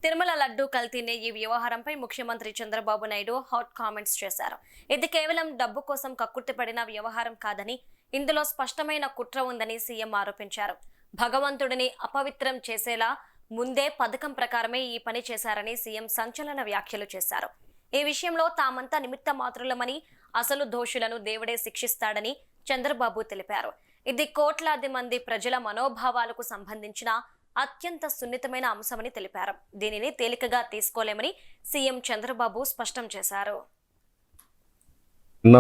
తిరుమల లడ్డూ కల్తీ నెయ్యి వ్యవహారంపై ముఖ్యమంత్రి చంద్రబాబు నాయుడు హాట్ కామెంట్స్ చేశారు. ఇది కేవలం డబ్బు కోసం కక్కుర్తిపడిన వ్యవహారం కాదని, ఇందులో స్పష్టమైన కుట్ర ఉందని సీఎం ఆరోపించారు. భగవంతుడిని అపవిత్రం చేసేలా ముందే పథకం ప్రకారమే ఈ పని చేశారని సీఎం సంచలన వ్యాఖ్యలు చేశారు. ఈ విషయంలో తామంతా నిమిత్త మాత్రులమని, అసలు దోషులను దేవుడే శిక్షిస్తాడని చంద్రబాబు తెలిపారు. ఇది కోట్లాది మంది ప్రజల మనోభావాలకు సంబంధించిన అత్యంత సున్నితమైన అంశమని తెలిపారు. దీనిని తేలికగా తీసుకోలేమని సీఎం చంద్రబాబు స్పష్టం చేశారు.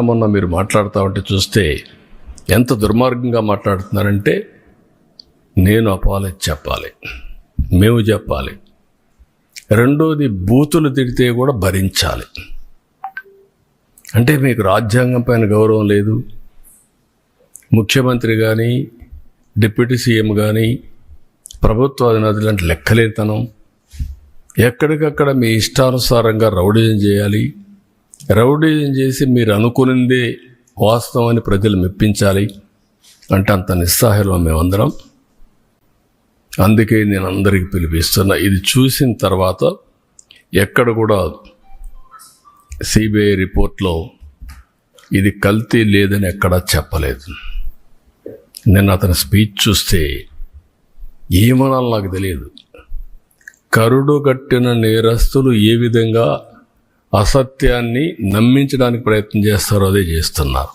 మొన్న మీరు మాట్లాడుతూ ఉంటే చూస్తే ఎంత దుర్మార్గంగా మాట్లాడుతున్నారంటే, నేను అపాలజీ చెప్పాలి, మేము చెప్పాలి, రెండోది బూతులు తిడితే కూడా భరించాలి. అంటే మీకు రాజ్యాంగం పైన గౌరవం లేదు. ముఖ్యమంత్రి కానీ, డిప్యూటీ సీఎం కానీ, ప్రభుత్వ అధినేతలు అంటే లెక్కలేతనం. ఎక్కడికక్కడ మీ ఇష్టానుసారంగా రౌడీజం చేయాలి. రౌడీజం చేసి మీరు అనుకునిందే వాస్తవం అని ప్రజలు మెప్పించాలి అంటే అంత నిస్సహాయంలో మేమందరం. అందుకే నేను అందరికీ పిలిపిస్తున్నా. ఇది చూసిన తర్వాత ఎక్కడ కూడా సిబిఐ రిపోర్ట్లో ఇది కల్తీ లేదని ఎక్కడా చెప్పలేదు. నేను అతని స్పీచ్ చూస్తే ఏమనాలో నాకు తెలియదు. కరుడు కట్టిన నేరస్తులు ఏ విధంగా అసత్యాన్ని నమ్మించడానికి ప్రయత్నం చేస్తారో అదే చేస్తున్నారు.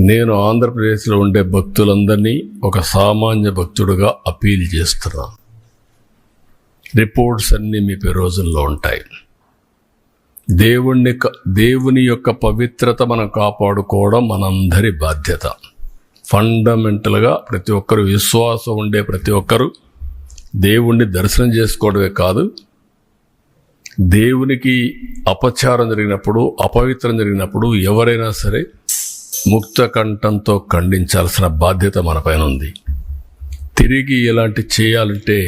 నేను ఆంధ్రప్రదేశ్లో ఉండే భక్తులందరినీ ఒక సామాన్య భక్తుడుగా అపీల్ చేస్తున్నాను. రిపోర్ట్స్ అన్నీ మీ రోజుల్లో ఉంటాయి. దేవుని యొక్క పవిత్రత మనం కాపాడుకోవడం మనందరి బాధ్యత. ఫండమెంటల్గా ప్రతి ఒక్కరు, విశ్వాసం ఉండే ప్రతి ఒక్కరు దేవుణ్ణి దర్శనం చేసుకోవడమే కాదు, దేవునికి అపచారం జరిగినప్పుడు, అపవిత్రం జరిగినప్పుడు ఎవరైనా సరే ముక్త కంఠంతో ఖండించాల్సిన బాధ్యత మనపైన ఉంది. తిరిగి ఇలాంటి చేయాలంటే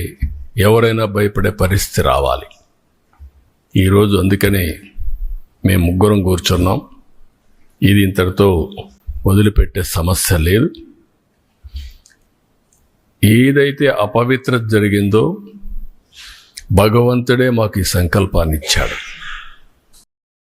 ఎవరైనా భయపడే పరిస్థితి రావాలి. ఈరోజు అందుకనే మేము ముగ్గురం కూర్చున్నాం. ఇది ఇంతటితో వదిలిపెట్టే సమస్య లేదు. ఏదైతే అపవిత్రత జరిగిందో భగవంతుడే మాకు ఈ సంకల్పాన్ని ఇచ్చాడు.